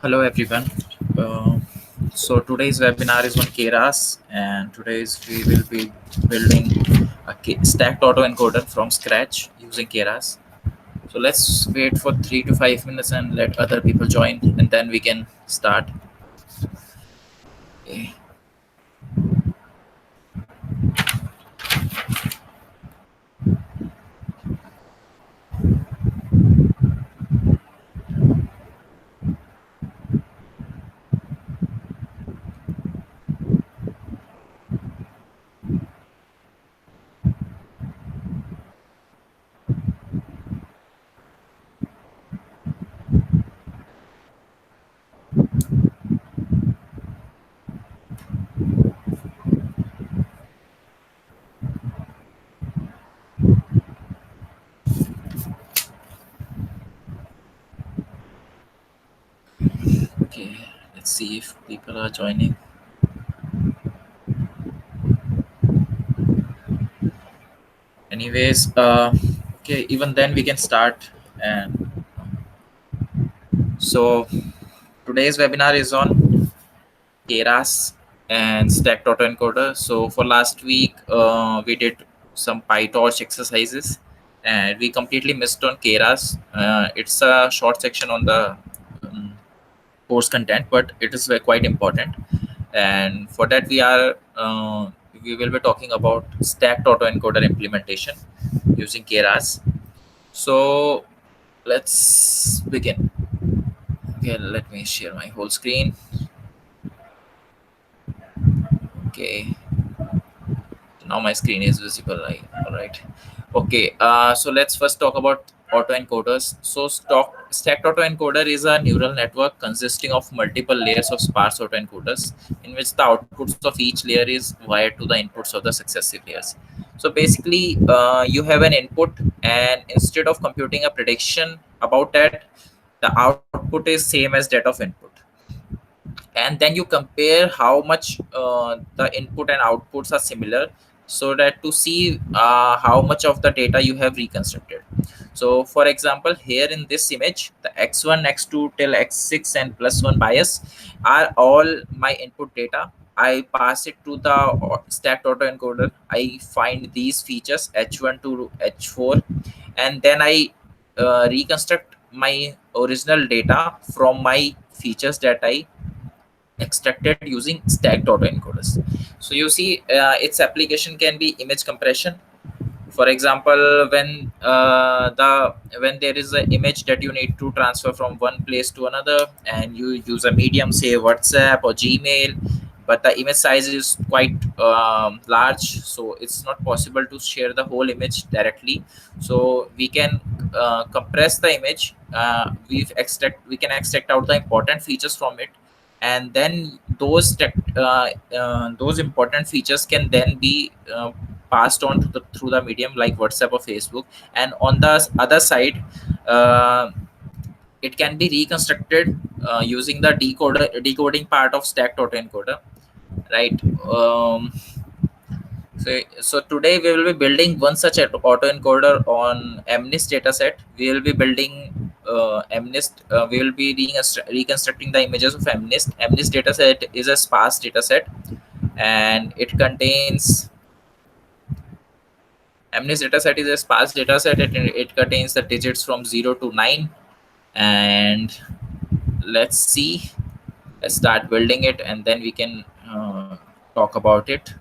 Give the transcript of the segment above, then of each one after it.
Hello everyone. Uh, so today's webinar is on Keras, and today's we will be building a stacked autoencoder from scratch using Keras. So let's wait for 3 to 5 minutes and let other people join, and then we can start. Okay. Okay. Let's see if people are joining. Anyways, okay. Even then we can start. And so today's webinar is on Keras and stacked autoencoder. So for last week, we did some PyTorch exercises, and we completely missed on Keras. It's a short section on the um, course content, but it is quite important. And for that, we will be talking about stacked autoencoder implementation using Keras. So let's begin. Okay, let me share my whole screen. Okay, now my screen is visible. All right. Okay, so let's first talk about autoencoders. So stacked autoencoder is a neural network consisting of multiple layers of sparse autoencoders in which the outputs of each layer is wired to the inputs of the successive layers. So basically, you have an input, and instead of computing a prediction about that, the output is same as that of input, and then you compare how much the input and outputs are similar, so that to see how much of the data you have reconstructed. So for example, here in this image, the x1, x2 till x6 and plus 1 bias are all my input data. I pass it to the stacked autoencoder. I find these features h1 to h4, and then I reconstruct my original data from my features that I extracted using stacked autoencoders. So you see, its application can be image compression. For example, when there is an image that you need to transfer from one place to another, and you use a medium, say WhatsApp or Gmail, but the image size is quite large, so it's not possible to share the whole image directly. So we can compress the image. We can extract out the important features from it, and then those important features can then be passed on to through the medium like WhatsApp or Facebook. And on the other side, uh, it can be reconstructed using the decoding part of stacked autoencoder, right? So today we will be building one such autoencoder on MNIST dataset. We will be building MNIST. We will be reconstructing the images of MNIST. MNIST dataset is a sparse dataset, and it contains MNIST dataset is a sparse dataset. It contains the digits from 0 to 9, and let's see. Let's start building it, and then we can talk about it.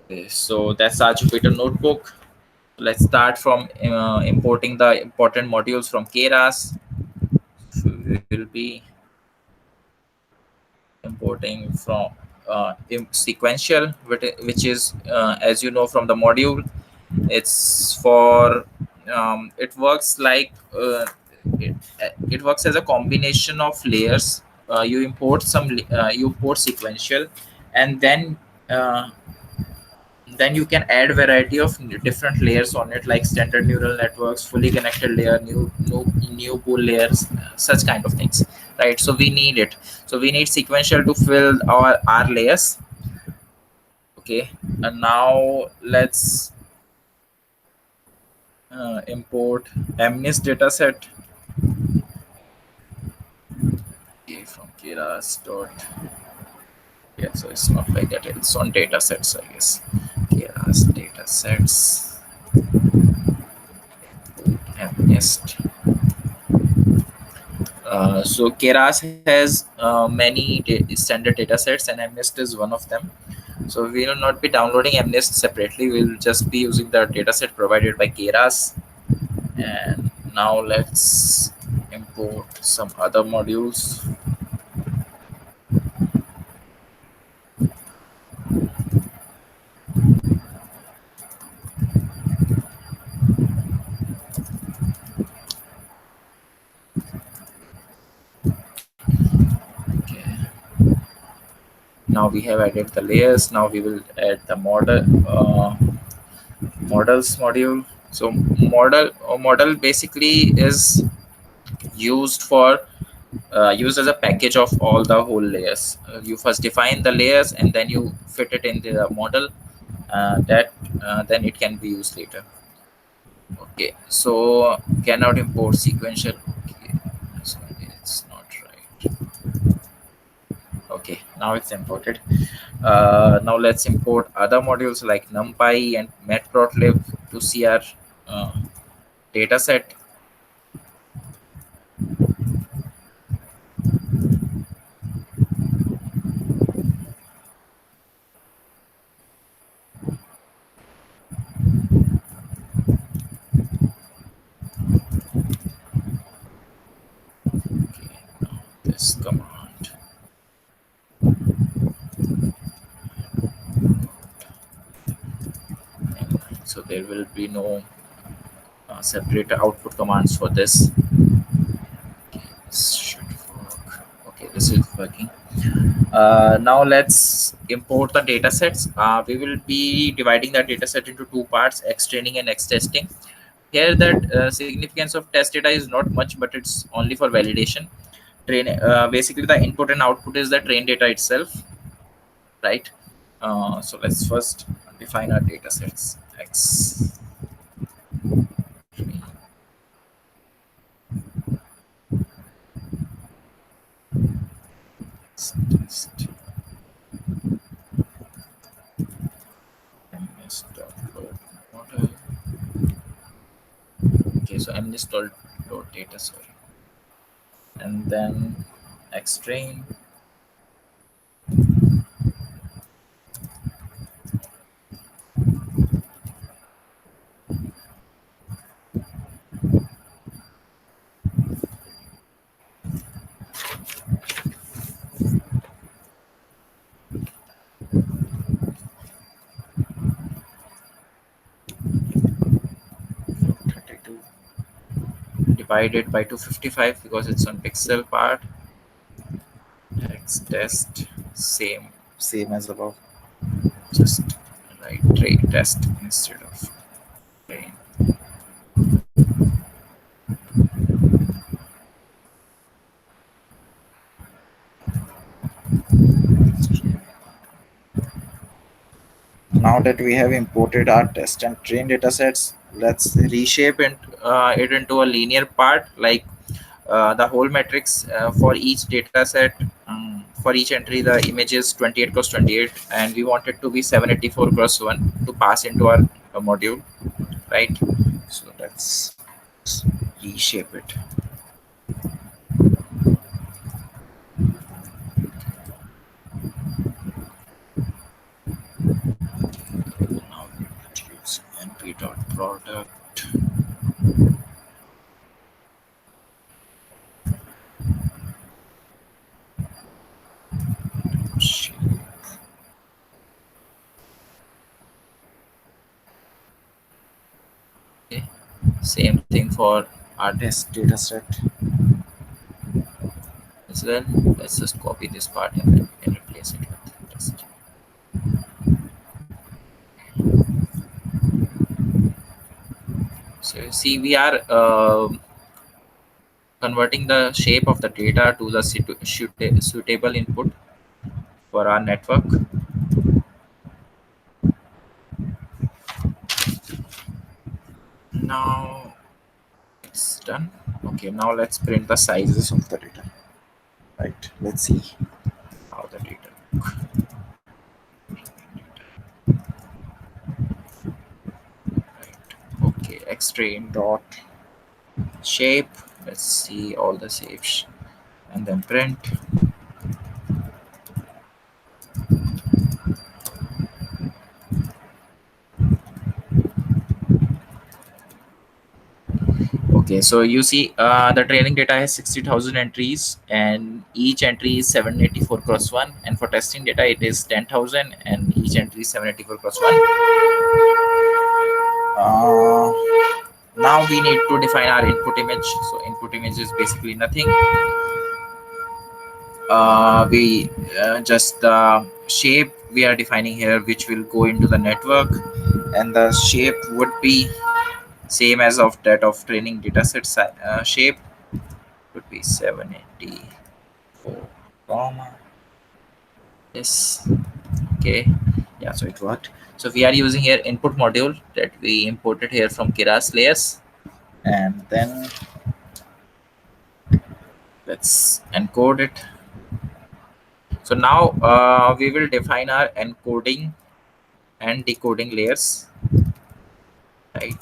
Okay, so that's our Jupyter notebook. Let's start from importing the important modules from Keras. So we will be importing from sequential, which is, as you know from the module, it's for it works like it works as a combination of layers. You import sequential, and then you can add variety of different layers on it, like standard neural networks, fully connected layer, new pool layers, such kind of things, right? So we need it. So we need sequential to fill our layers. Okay, and now let's import MNIST dataset. Keras dot. Yeah, so it's not like that. It's on data sets, I guess. Keras data sets. Nest. So Keras has many standard data sets, and MNIST is one of them. So we will not be downloading MNIST separately. We'll just be using the dataset provided by Keras. And now let's import some other modules. Okay. Now we have added the layers. Now we will add the models module. So model basically is used for used as a package of all the whole layers. You first define the layers and then you fit it into the model. That Then it can be used later. Okay, so cannot import sequential. Okay, so it's not right. Okay, now it's imported. Now let's import other modules like NumPy and matplotlib to see our uh, data set. Okay, now this command. So there will be no separate output commands for this. This should work. Okay, this is working. Now let's import the data sets. We will be dividing the data set into two parts: X training and X testing. Here, that significance of test data is not much, but it's only for validation. Basically, the input and output is the train data itself, right? So let's first define our data sets. X train, test, ms dot load model. Okay, so mnist dot load data, sorry, and then X train. Divided by 255 because it's on pixel part. X test, same as above. Just write train test instead of train. Now that we have imported our test and train datasets, let's reshape it into a linear part, like the whole matrix for each dataset. For each entry, the image is 28 cross 28, and we want it to be 784 cross 1 to pass into our module, right? So let's reshape it. Now we would use np.product. Okay. Same thing for our test dataset as well. Let's just copy this part and we can replace it with test. So you see, we are converting the shape of the data to the suitable input for our network. Now it's done. Okay, now let's print the sizes of the data. Right. Let's see how the data. Okay, extreme dot shape. Let's see all the shapes and then print. Okay, so you see the training data has 60,000 entries, and each entry is 784 cross 1, and for testing data it is 10,000 and each entry is 784 cross 1. Now we need to define our input image. So input image is basically nothing. We just the shape we are defining here, which will go into the network, and the shape would be same as of that of training dataset. Shape would be 784 comma this. Okay, yeah, so it worked. So we are using here input module that we imported here from Keras layers, and then let's encode it. So now we will define our encoding and decoding layers, right?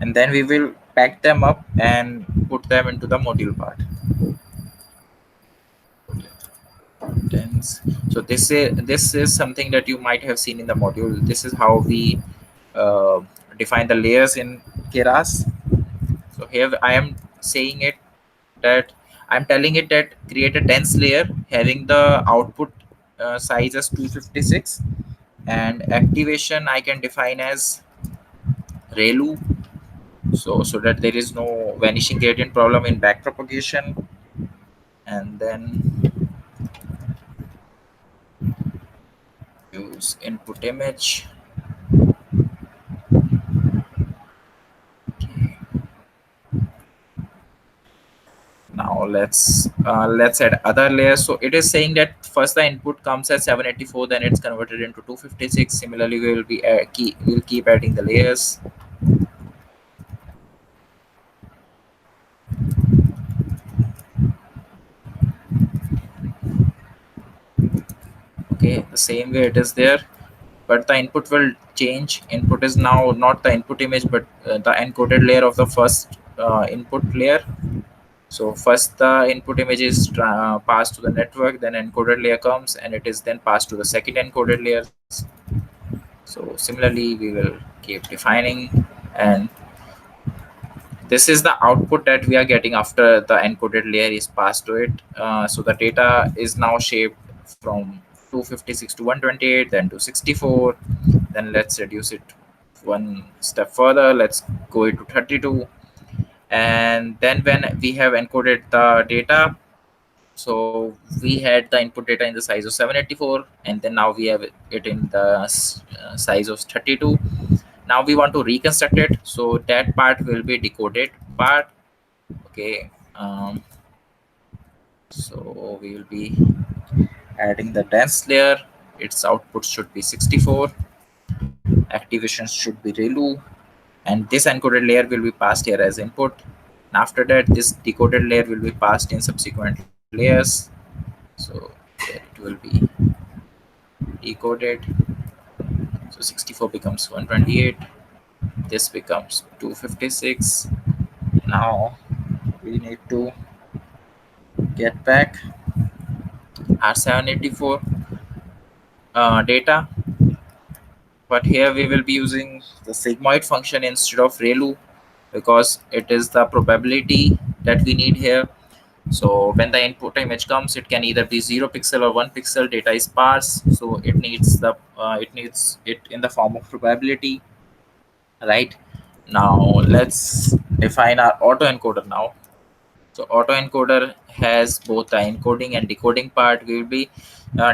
And then we will pack them up and put them into the module part. Tens. So this is something that you might have seen in the module. This is how we uh, define the layers in Keras. So here I am saying it that I'm telling it that create a dense layer having the output size as 256, and activation I can define as ReLU, so that there is no vanishing gradient problem in back propagation. And then use input image. Now let's add other layers. So it is saying that first the input comes as 784, then it's converted into 256. Similarly, we will be we'll keep adding the layers. Okay, the same way it is there, but the input will change. Input is now not the input image, but the encoded layer of the first input layer. So first the input image is passed to the network, then encoded layer comes and it is then passed to the second encoded layers. So similarly we will keep defining, and this is the output that we are getting after the encoded layer is passed to it. So the data is now shaped from 256 to 128, then to 64. Then let's reduce it one step further. Let's go into 32. And then when we have encoded the data, so we had the input data in the size of 784, and then now we have it in the size of 32. Now we want to reconstruct it, so that part will be decoded part. Okay, so we will be adding the dense layer. Its output should be 64. Activation should be ReLU, and this encoded layer will be passed here as input. And after that, this decoded layer will be passed in subsequent layers. So there it will be decoded. So 64 becomes 128. This becomes 256. Now we need to get back our 784 data, but here we will be using the sigmoid function instead of ReLU because it is the probability that we need here. So when the input image comes, it can either be 0 pixel or 1 pixel. Data is sparse, so it needs it in the form of probability, right? Now let's define our autoencoder now. So autoencoder has both the encoding and decoding part. We will be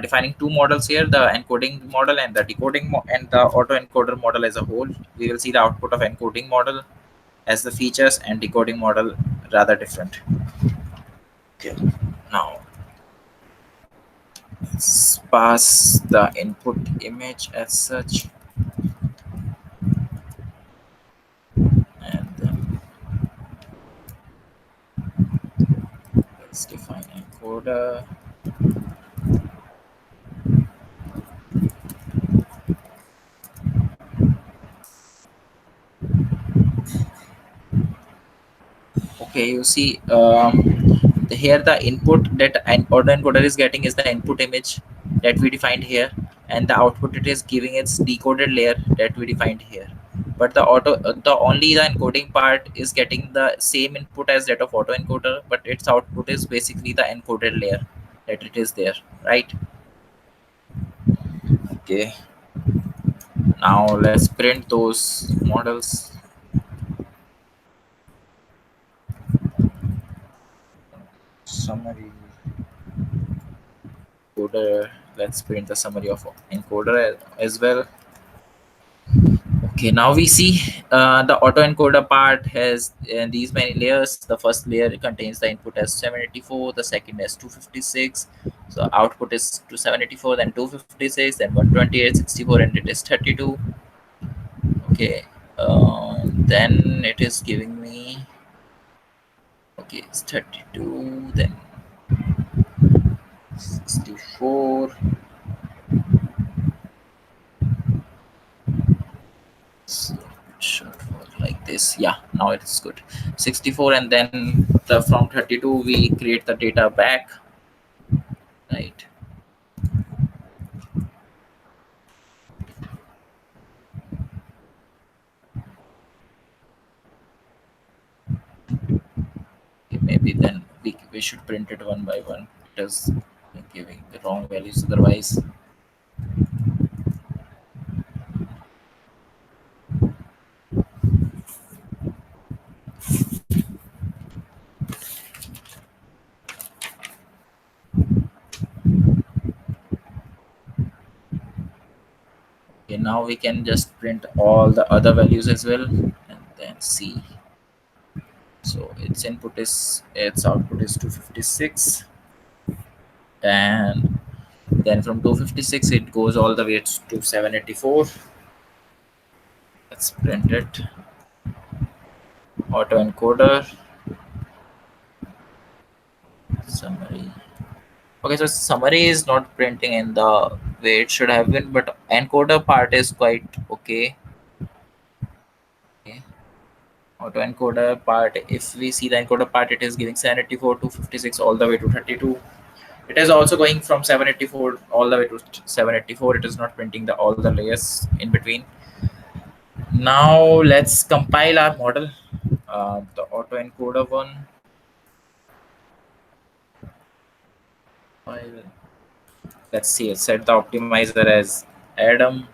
defining two models here: the encoding model and the decoding and the autoencoder model as a whole. We will see the output of encoding model as the features and decoding model rather different. Okay. Now let's pass the input image as such, and then let's define Autoencoder. Okay, you see, here the input that an autoencoder is getting is the input image that we defined here, and the output it is giving its decoded layer that we defined here. But the only the encoding part is getting the same input as that of autoencoder, but its output is basically the encoded layer that it is there, right? Okay, now let's print those models. Summary encoder. Let's print the summary of encoder as well. Okay, now we see the autoencoder part has these many layers. The first layer contains the input as 784, the second as 256. So output is to 784, then 256, then 128, 64, and it is 32. Okay, then it is giving me, okay, it's 32, then 64. So it should work like this. Yeah, now it's good. 64, and then from 32 we create the data back, right? Okay, maybe then we should print it one by one. It is giving the wrong values otherwise. Okay, now we can just print all the other values as well and then see. So its output is 256, and then from 256 it goes all the way to 784. Let's print it. Autoencoder summary. Okay, so summary is not printing in the way it should have been, but encoder part is quite okay. Okay. Autoencoder part, if we see the encoder part, it is giving 784 to 56 all the way to 32. It is also going from 784 all the way to 784. It is not printing the all the layers in between. Now let's compile our model. The autoencoder one. File. Let's see. Set the optimizer as Adam,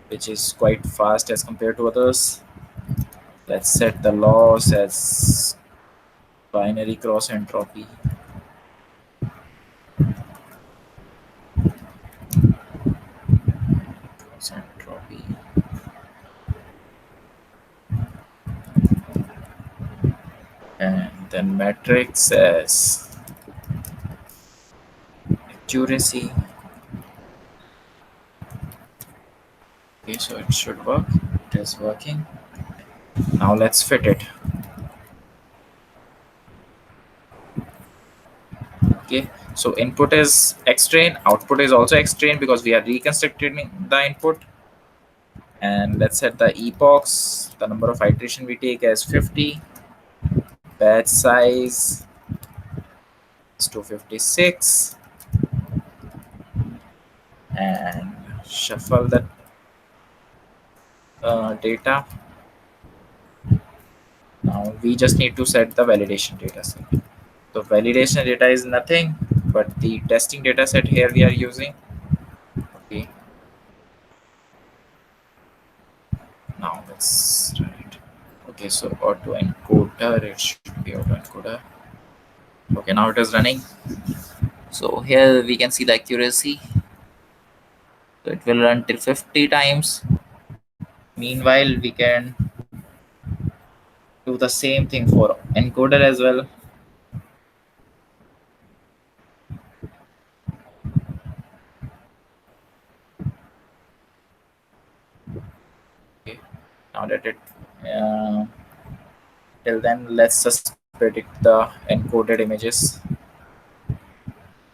which is quite fast as compared to others. Let's set the loss as binary cross entropy. Cross entropy. And then matrix as accuracy. Okay, so it should work. It is working. Now let's fit it. Okay, so input is xtrain, output is also xtrain because we are reconstructing the input. And let's set the epochs, the number of iteration we take as 50. Batch size is 256, and shuffle the data. Now we just need to set the validation data set. So validation data is nothing but the testing data set here we are using. Okay, now let's run it. Okay, so autoencoder, it should be autoencoder. Okay, now it is running. So here we can see the accuracy. So it will run till 50 times. Meanwhile, we can do the same thing for encoder as well. Okay, now that it till then let's suspend predict the encoded images.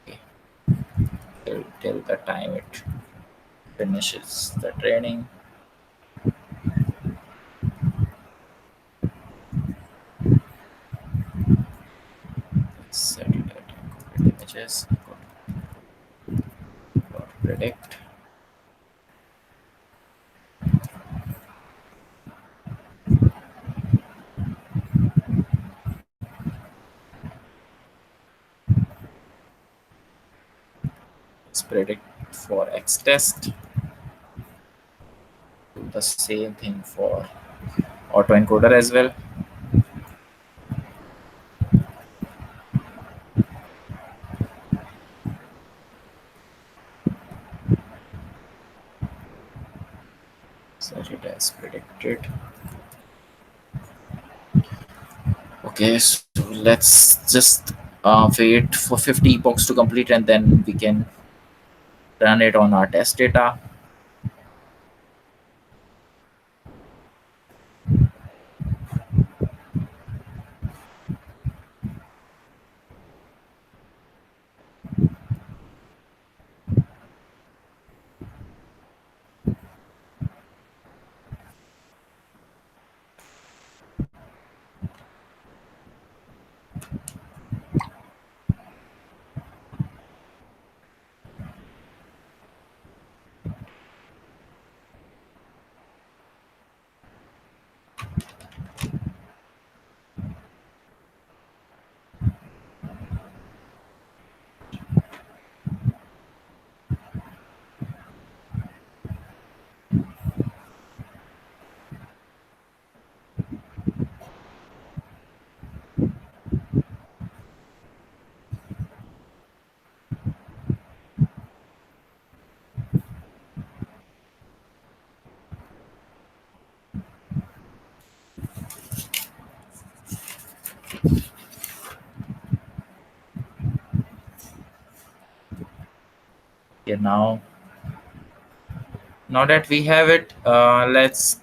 Okay, till the time it finishes the training. Set it at encoded images. Dot predict. Let's predict for X test. Do the same thing for autoencoder as well. Set it as predicted. Okay, so let's just wait for 50 epochs to complete and then we can run it on our test data. Okay, now that we have it, let's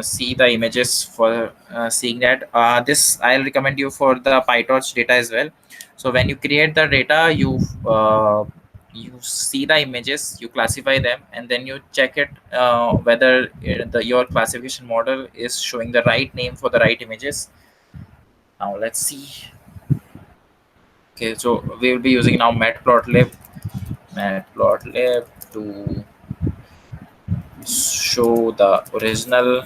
see the images for seeing that. This I'll recommend you for the PyTorch data as well. So when you create the data, you see the images, you classify them, and then you check it whether your classification model is showing the right name for the right images. Now let's see. Okay, so we will be using now matplotlib to show the original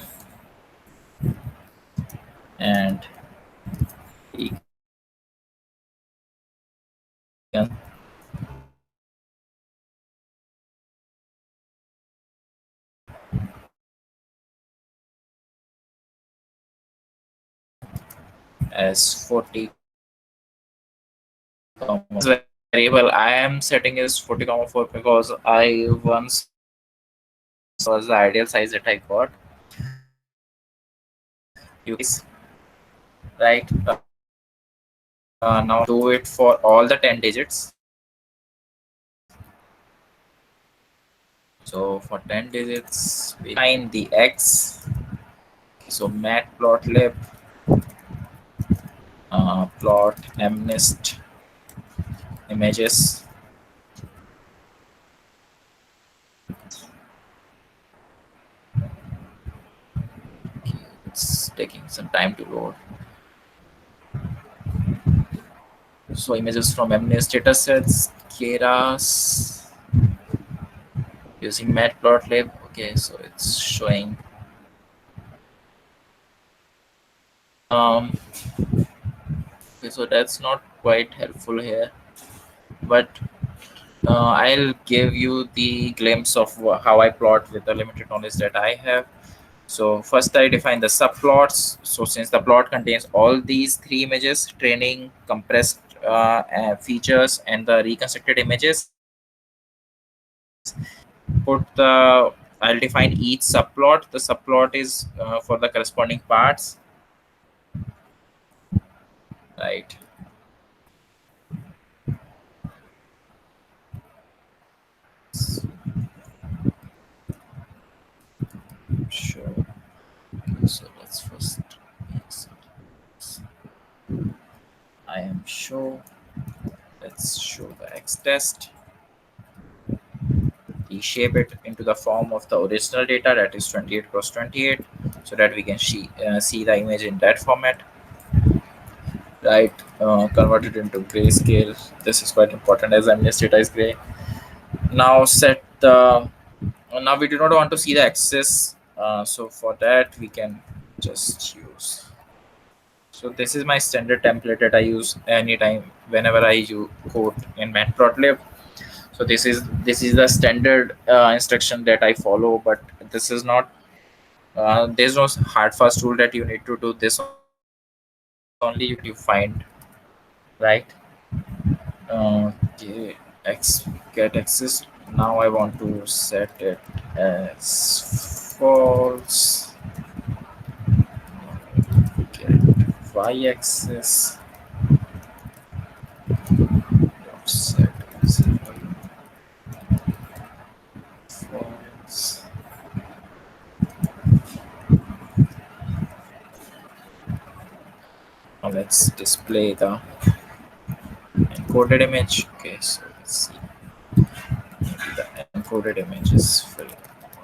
and we can as 40 variable I am setting is 40,4 because I once was the ideal size that I got. You guys, right? Now do it for all the 10 digits. So for 10 digits, we find the X. So matplotlib plot mnist images. It's taking some time to load. So images from mnist datasets, Keras using matplotlib. Okay, so it's showing. Okay, so that's not quite helpful here, but I'll give you the glimpse of how I plot with the limited knowledge that I have. So first I define the subplots. So since the plot contains all these three images, training, compressed features, and the reconstructed images, put the I'll define each subplot. The subplot is for the corresponding parts, right? Sure. Okay, so let's first make some. test, reshape it into the form of the original data, that is 28 cross 28, so that we can see the image in that format, right? Convert it into grayscale. This is quite important as MNIST data is gray. Now set the now we do not want to see the axis, so for that we can just use, so this is my standard template that I use anytime whenever I use code in matplotlib. So this is the standard instruction that I follow, but this is not there's no hard fast rule that you need to do this only. You can do whatever you find, right? Okay, get access. Now I want to set it as false. Get y-axis. Set as false. Now let's display the encoded image. Okay, so let's see. Maybe the encoded image is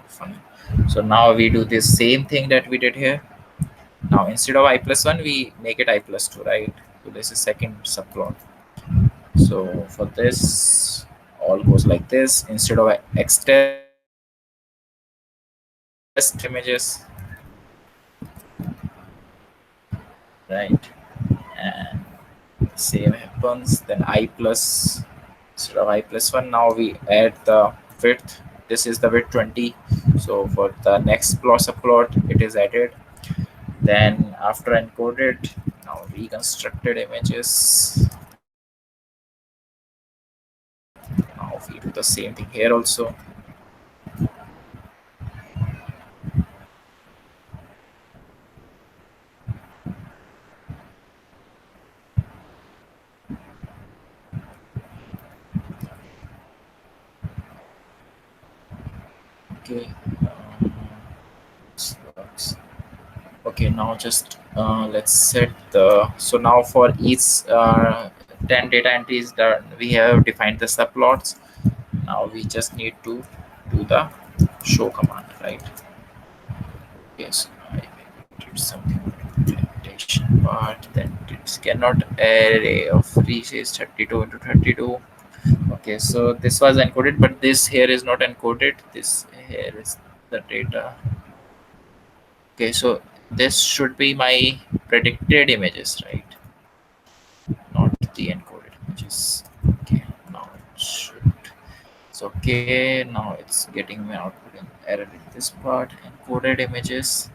fine. So now we do the same thing that we did here. Now instead of I+1, we make it I+2, right? So this is second subplot. So for this, all goes like this. Instead of X test images, right? And same happens. Then I plus, instead of I+1, now we add the width. This is the width 20. So for the next plot subplot, it is added. Then after encoded, now reconstructed images. Now we do the same thing here also. Okay. Slots. Okay, now just let's set the, so now for each 10 data entries that we have defined the subplots. Now we just need to do the show command, right? Yes, I did something implementation part, then it cannot array of 3 says 32 into 32. Okay, so this was encoded, but this here is not encoded. This here is the data. Okay, so this should be my predicted images, right? Not the encoded images. Okay, now it should. It's okay. Now it's getting my output in error in this part. Encoded images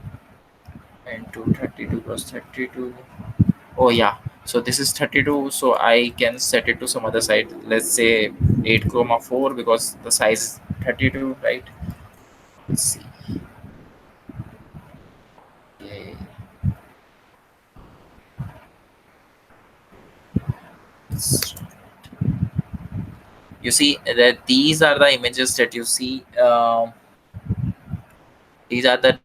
into 32 plus 32. Oh yeah. So this is 32. So I can set it to some other side. Let's say 8 comma 4 because the size is 32, right? Let's see. Okay. Let's, you see that these are the images that you see. These are the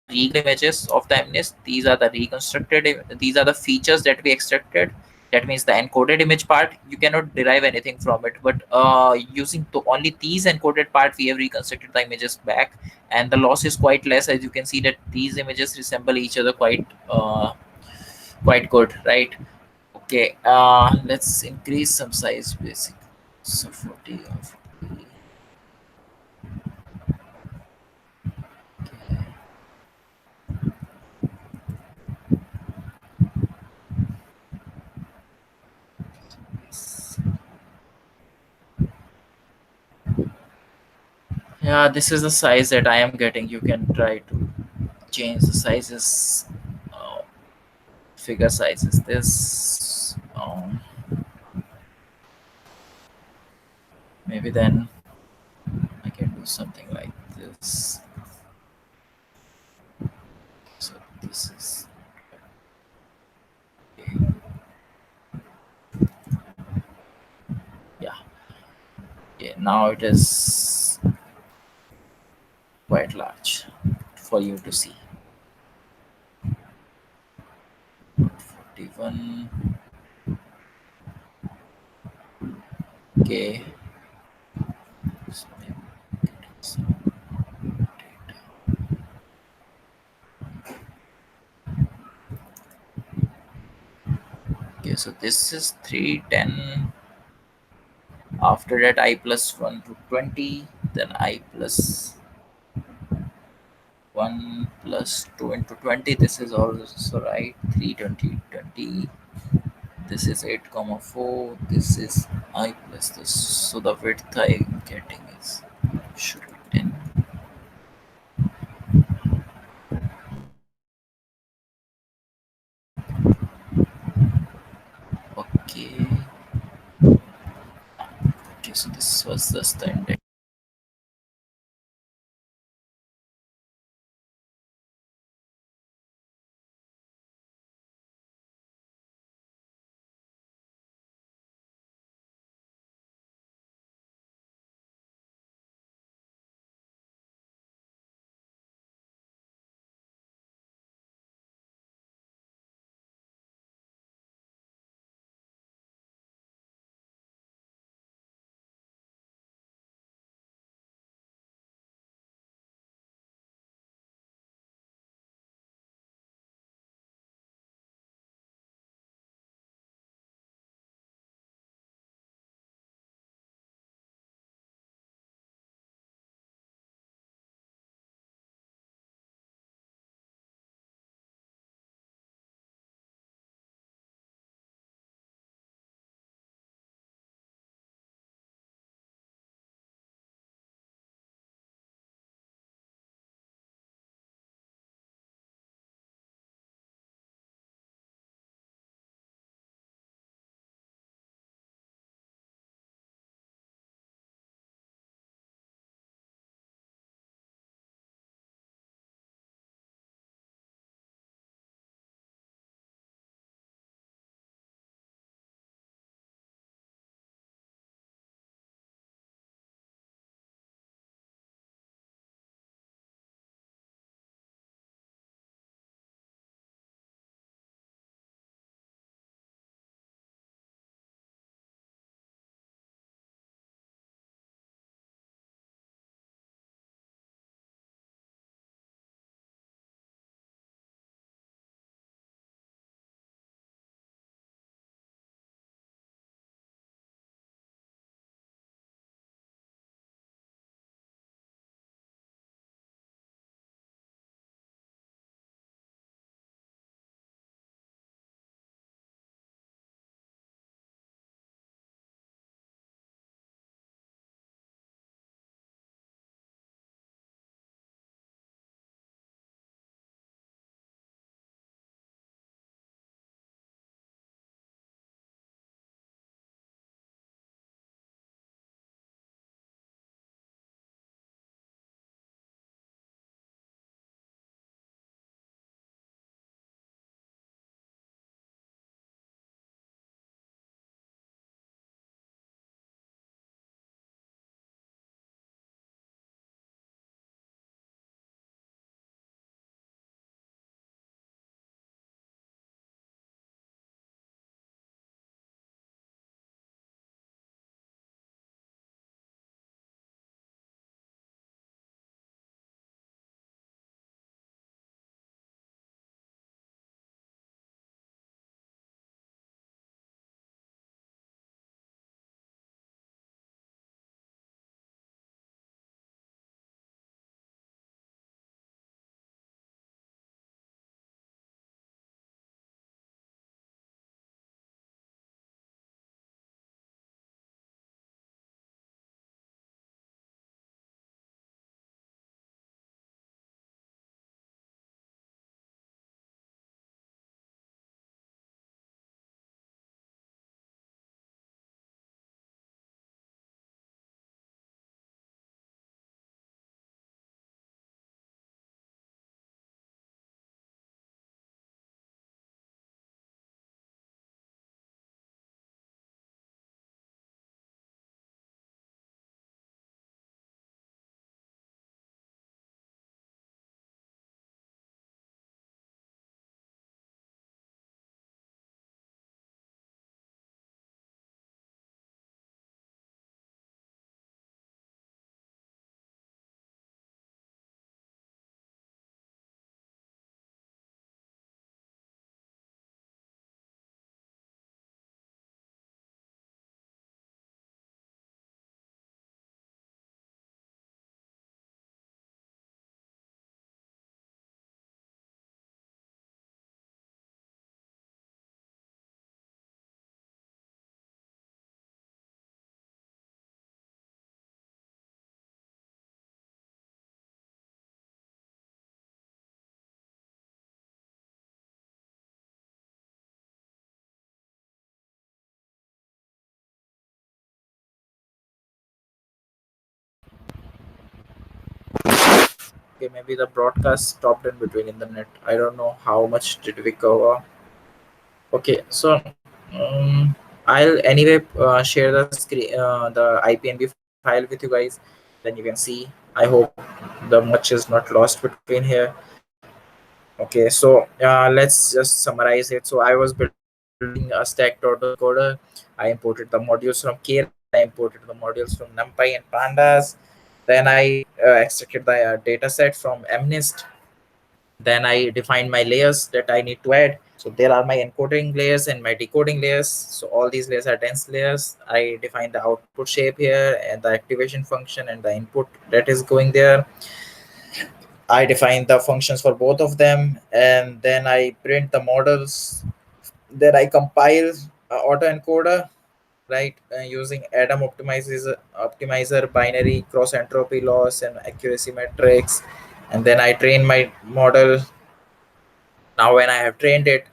images of the MNIST. These are the reconstructed. These are the features that we extracted. That means the encoded image part, you cannot derive anything from it. But using only these encoded part, we have reconstructed the images back, and the loss is quite less. As you can see that these images resemble each other quite good, right? Okay, let's increase some size basically. So 40 or 40. Okay. Yes. Yeah, this is the size that I am getting. You can try to change the sizes. uh, Figure size is this. Maybe then I can do something like this. So this is okay. Yeah. Okay, now it is quite large for you to see. 41. Okay. Okay, so this is 310. After that, I plus 1 to 20. Then I plus 1 plus 2 into 20. This is also right. 320, 20. This is 8 comma 4. This is I plus this. So the width I'm getting is should be 10. Okay. Okay, so this was just the index. Okay, maybe the broadcast stopped in between in the net. I don't know how much did we cover. Okay, so I'll anyway share the screen, the IPNB file with you guys. Then you can see. I hope the much is not lost between here. Okay, so let's just summarize it. So I was building a stacked autoencoder. I imported the modules from Keras. I imported the modules from NumPy and Pandas. Then I extracted the data set from MNIST. Then I defined my layers that I need to add. So there are my encoding layers and my decoding layers. So all these layers are dense layers. I define the output shape here and the activation function and the input that is going there. I define the functions for both of them, and then I print the models. Then I compile autoencoder, right, using Adam optimizer, binary cross entropy loss, and accuracy metrics. And then I train my model. Now, when I have trained it,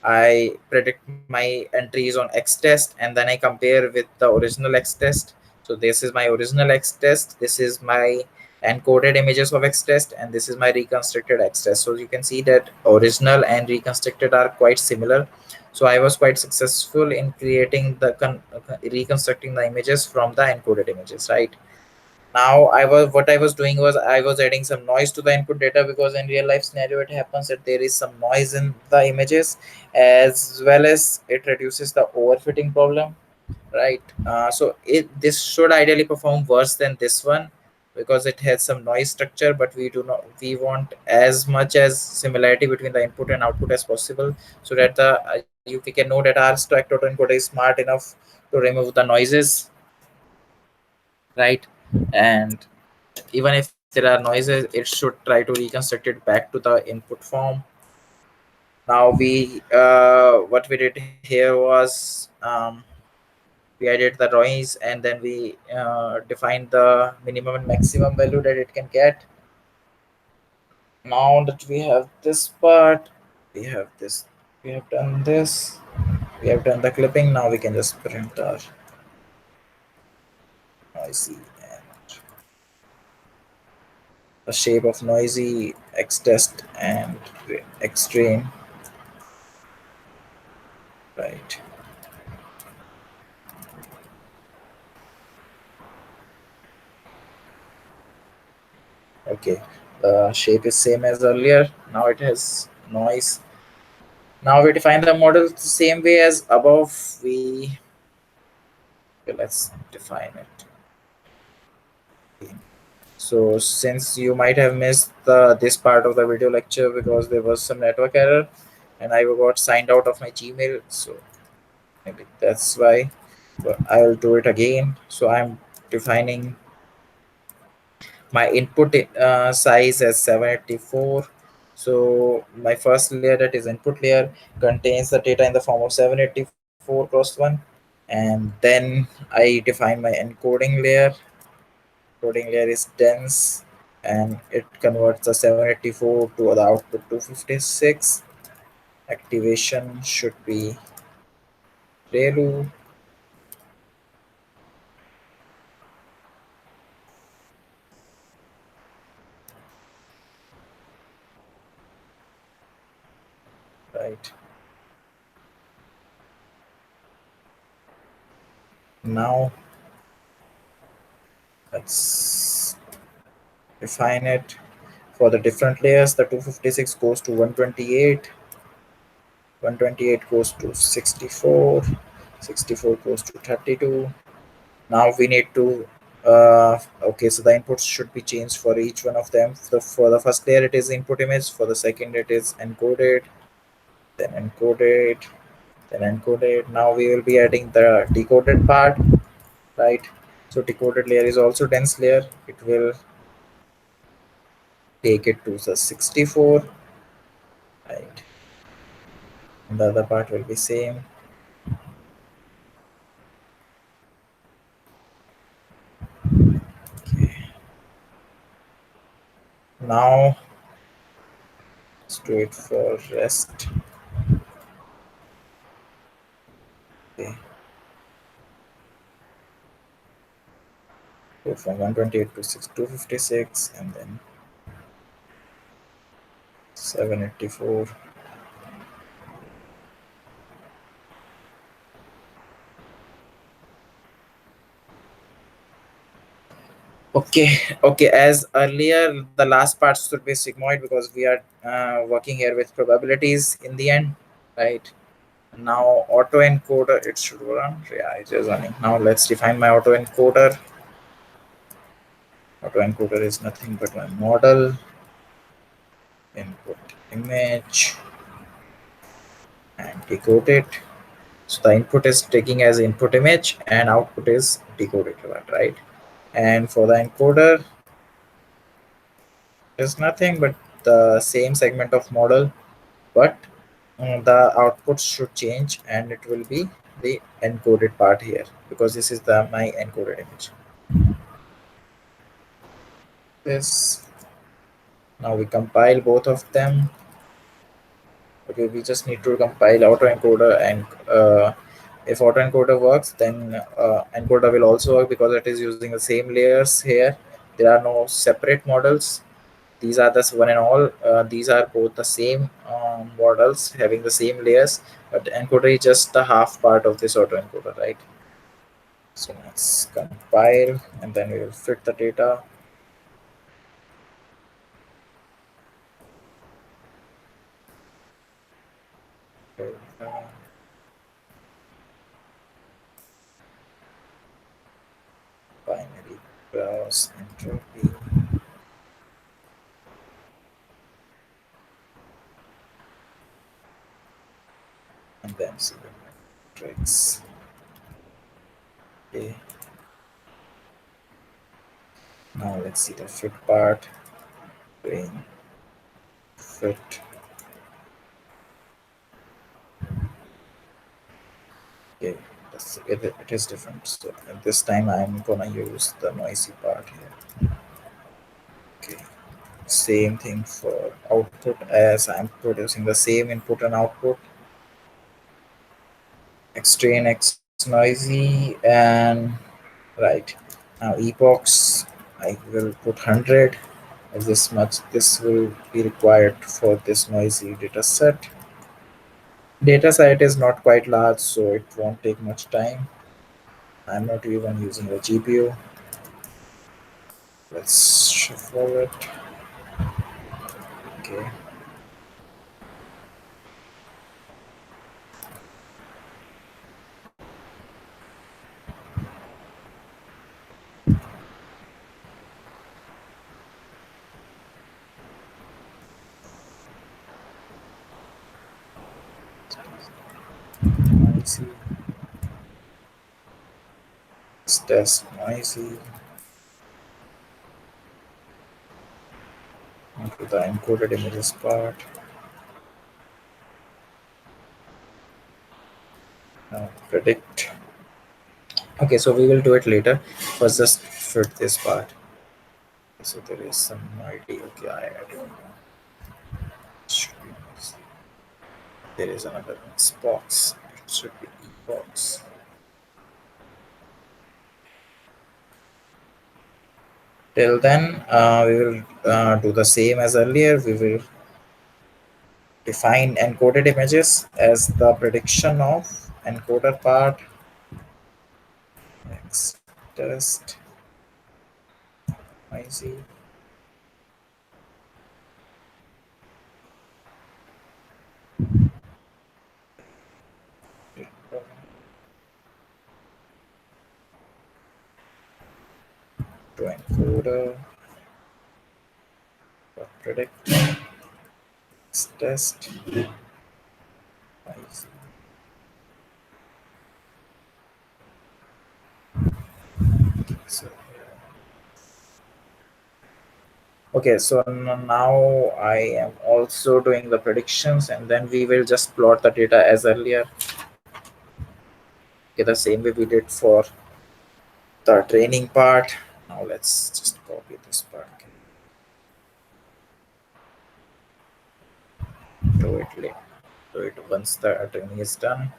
I predict my entries on X test, and then I compare with the original X test. So this is my original X test. This is my encoded images of X test, and this is my reconstructed X test. So you can see that original and reconstructed are quite similar. So I was quite successful in creating the reconstructing the images from the encoded images, right? Now I was doing was I was adding some noise to the input data, because in real life scenario it happens that there is some noise in the images, as well as it reduces the overfitting problem, right? So this should ideally perform worse than this one, because it has some noise structure, but we want as much as similarity between the input and output as possible, so that we can know that our stacked autoencoder is smart enough to remove the noises, right? And even if there are noises, it should try to reconstruct it back to the input form. Now we what we did here was, we added the noise, and then we defined the minimum and maximum value that it can get. Now that we have this part, we have this, we have done this, we have done the clipping. Now we can just print our noisy and the shape of noisy x test and extreme, right? Okay, the shape is same as earlier. Now it has noise. Now we define the model the same way as above. Okay, let's define it. So since you might have missed this part of the video lecture because there was some network error and I got signed out of my Gmail, so maybe that's why. But I'll do it again. So I'm defining my input size as 784. So my first layer, that is input layer, contains the data in the form of 784 cross 1. And then I define my encoding layer. Coding layer is dense, and it converts the 784 to the output 256. Activation should be prelude, right? Now let's define it. For the different layers, the 256 goes to 128, 128 goes to 64, 64 goes to 32. Now we need to okay, so the inputs should be changed for each one of them. For the first layer it is input image, for the second it is encoded, then encoded, then encoded. Now we will be adding the decoded part, right? So decoded layer is also dense layer. It will take it to the 64, right? And the other part will be same. Okay. Now let's do it for rest. Okay. Go from 128 to 256, and then 784. Okay, okay. As earlier, the last part should be sigmoid because we are working here with probabilities in the end, right? Now, autoencoder, it should run. Yeah, it is running. Now, let's define my autoencoder. Autoencoder is nothing but my model, input image, and decode it. So the input is taking as input image and output is decoded, right? And for the encoder, is nothing but the same segment of model, but the output should change and it will be the encoded part here because this is the my encoded image. This, now we compile both of them. Okay, we just need to compile autoencoder, and if autoencoder works, then encoder will also work because it is using the same layers here. There are no separate models. These are the one and all. These are both the same models having the same layers, but encoder is just the half part of this autoencoder, right? So let's compile and then we will fit the data. Uh, Binary browse entropy and then see the metrics. Okay. Now let's see the fit part. Brain fit. Okay, it is different. So at this time I'm gonna use the noisy part here. Okay. Same thing for output as I'm producing the same input and output. X-train, X noisy, and right. Now epochs, I will put 100 as this much. This will be required for this noisy data set. Data set is not quite large, so it won't take much time. I'm not even using the GPU. Let's shuffle it. Okay. Noisy. Let's test noisy. Onto the encoded images part. Now predict. Okay, so we will do it later. First, just fit this part. So there is some idea. Okay, I don't know. Should be noisy. There is another one. Box. It should be box. Till then, we will do the same as earlier. We will define encoded images as the prediction of encoder part. Next test noisy. 2 encoder predict. Next test noisy. So okay, so now I am also doing the predictions, and then we will just plot the data as earlier. Okay, the same way we did for the training part. Now let's just copy this part. Do it later. Do it once the training is done.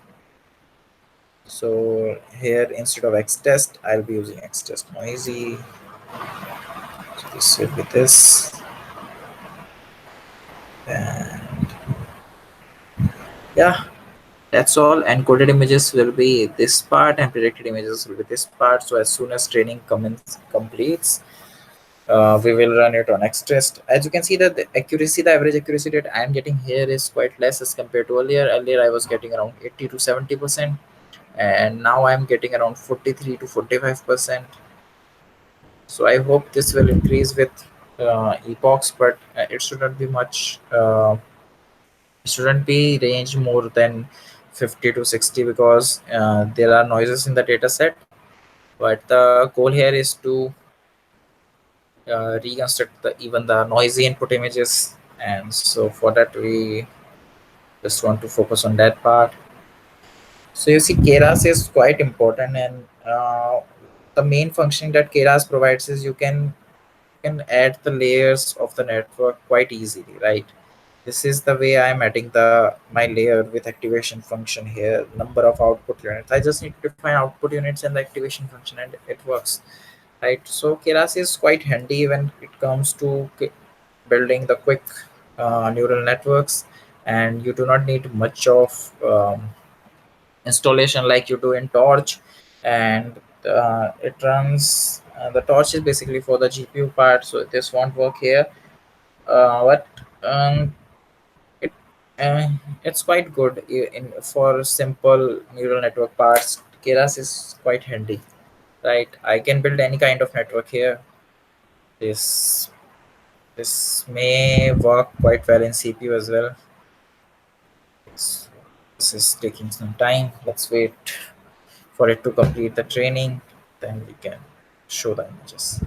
So here instead of X test, I'll be using X test noisy. So this will be this. And Yeah, that's all. Encoded images will be this part and predicted images will be this part. So as soon as training completes, we will run it on X test. As you can see that the accuracy, the average accuracy that I am getting here is quite less as compared to earlier. Earlier I was getting around 80 to 70%, and now I am getting around 43 to 45%. So I hope this will increase with epochs, but it should not be much. It shouldn't be range more than 50 to 60 because there are noises in the data set. But the goal here is to reconstruct even the noisy input images, and so for that we just want to focus on that part. So you see, Keras is quite important, and the main function that Keras provides is you can add the layers of the network quite easily, right? This is the way I'm adding the my layer with activation function here, number of output units. I just need to define output units and the activation function, and it works, right? So Keras is quite handy when it comes to building the quick neural networks, and you do not need much of installation like you do in Torch. And it runs the Torch is basically for the GPU part, so this won't work here. But it it's quite good in for simple neural network parts. Keras is quite handy, right? I can build any kind of network here. This this may work quite well in CPU as well. It's, this is taking some time. Let's wait for it to complete the training, then we can show the images.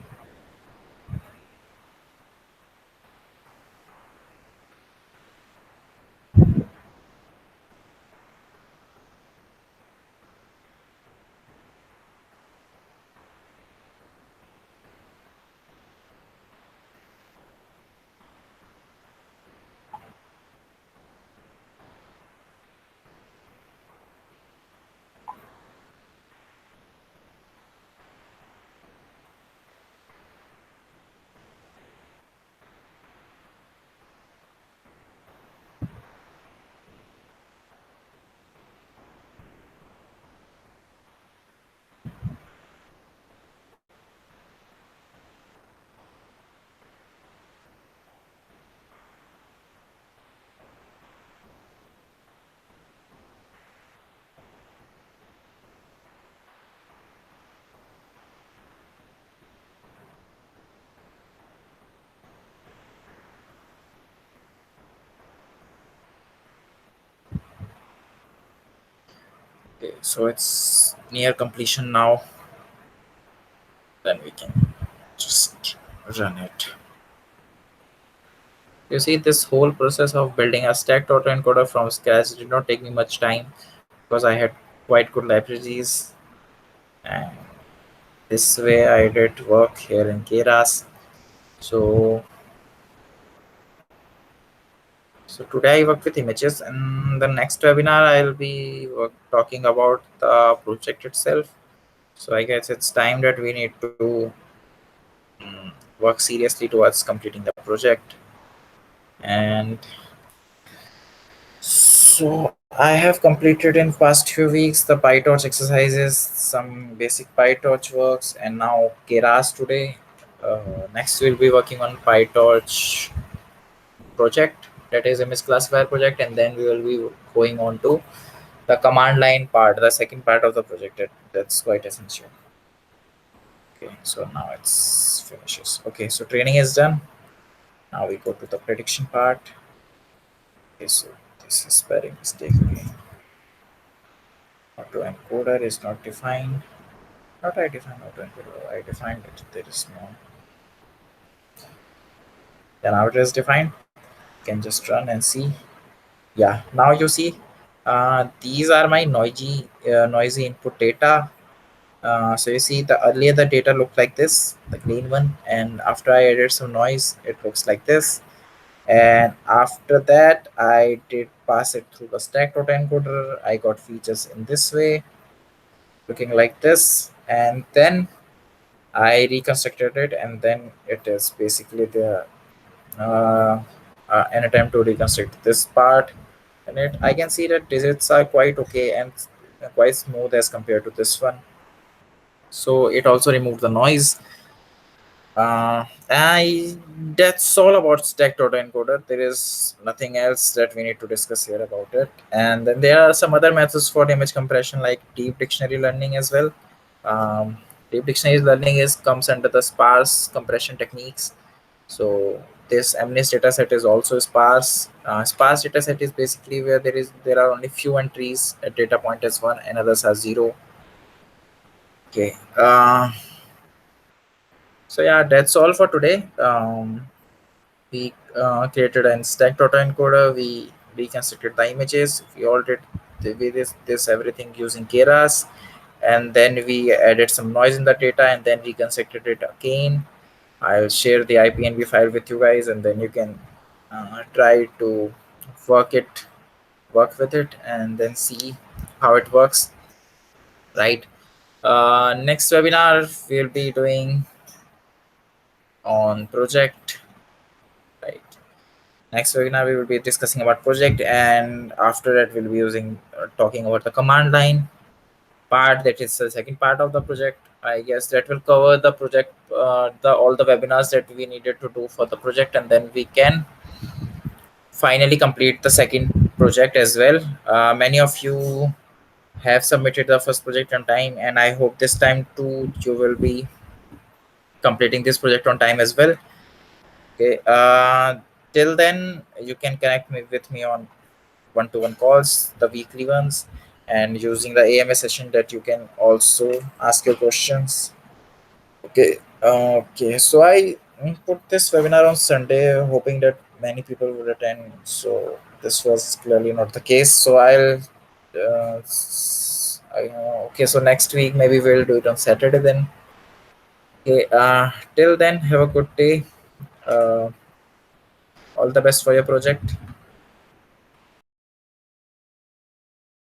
Okay, so it's near completion now. Then we can just run it. You see, this whole process of building a stacked autoencoder from scratch did not take me much time because I had quite good libraries, and this way I did work here in Keras. So so today I worked with images, and the next webinar I'll be talking about the project itself. So I guess it's time that we need to work seriously towards completing the project. And so I have completed in past few weeks the PyTorch exercises, some basic PyTorch works, and now Keras today. Next we'll be working on PyTorch project, that is a misclassifier project, and then we will be going on to the command line part, the second part of the project. That's quite essential. Okay, so now it's finishes. Okay, so training is done. Now we go to the prediction part. Okay, so this is spelling mistake again. Autoencoder is not defined. Not I defined autoencoder. I defined it. There is no. Then now it is defined. You can just run and see. Yeah. Now you see. These are my noisy input data. So you see the earlier the data looked like this, the green one, and after I added some noise, it looks like this. And after that, I did pass it through the stack autoencoder. I got features in this way, looking like this, and then I reconstructed it, and then it is basically the uh, an attempt to reconstruct this part. And it, I can see that digits are quite okay and quite smooth as compared to this one. So it also removed the noise. I That's all about stacked autoencoder. There is nothing else that we need to discuss here about it. And then there are some other methods for image compression, like deep dictionary learning as well. Um, Deep dictionary learning is comes under the sparse compression techniques. So this MNIST data set is also sparse. Sparse data set is basically where there are only few entries at data point as one and others are zero. Okay. So yeah, that's all for today. We created an stacked autoencoder. We reconstructed the images. We all did this everything using Keras, and then we added some noise in the data and then reconstructed it again. I'll share the IPNB file with you guys, and then you can try to work it, work with it, and then see how it works. Right. Next webinar we'll be doing on project. Right. Next webinar we will be discussing about project, and after that we'll be using talking about the command line part. That is the second part of the project. I guess that will cover the project, the all the webinars that we needed to do for the project, and then we can finally complete the second project as well. Many of you have submitted the first project on time, and I hope this time too you will be completing this project on time as well. Okay. Till then, you can connect me with me on one-to-one calls, the weekly ones, and using the AMA session that you can also ask your questions. Okay. Okay. So I put this webinar on Sunday, hoping that many people would attend. So this was clearly not the case. So I'll. Okay. So next week maybe we'll do it on Saturday then. Okay. Till then, have a good day. Uh, all the best for your project.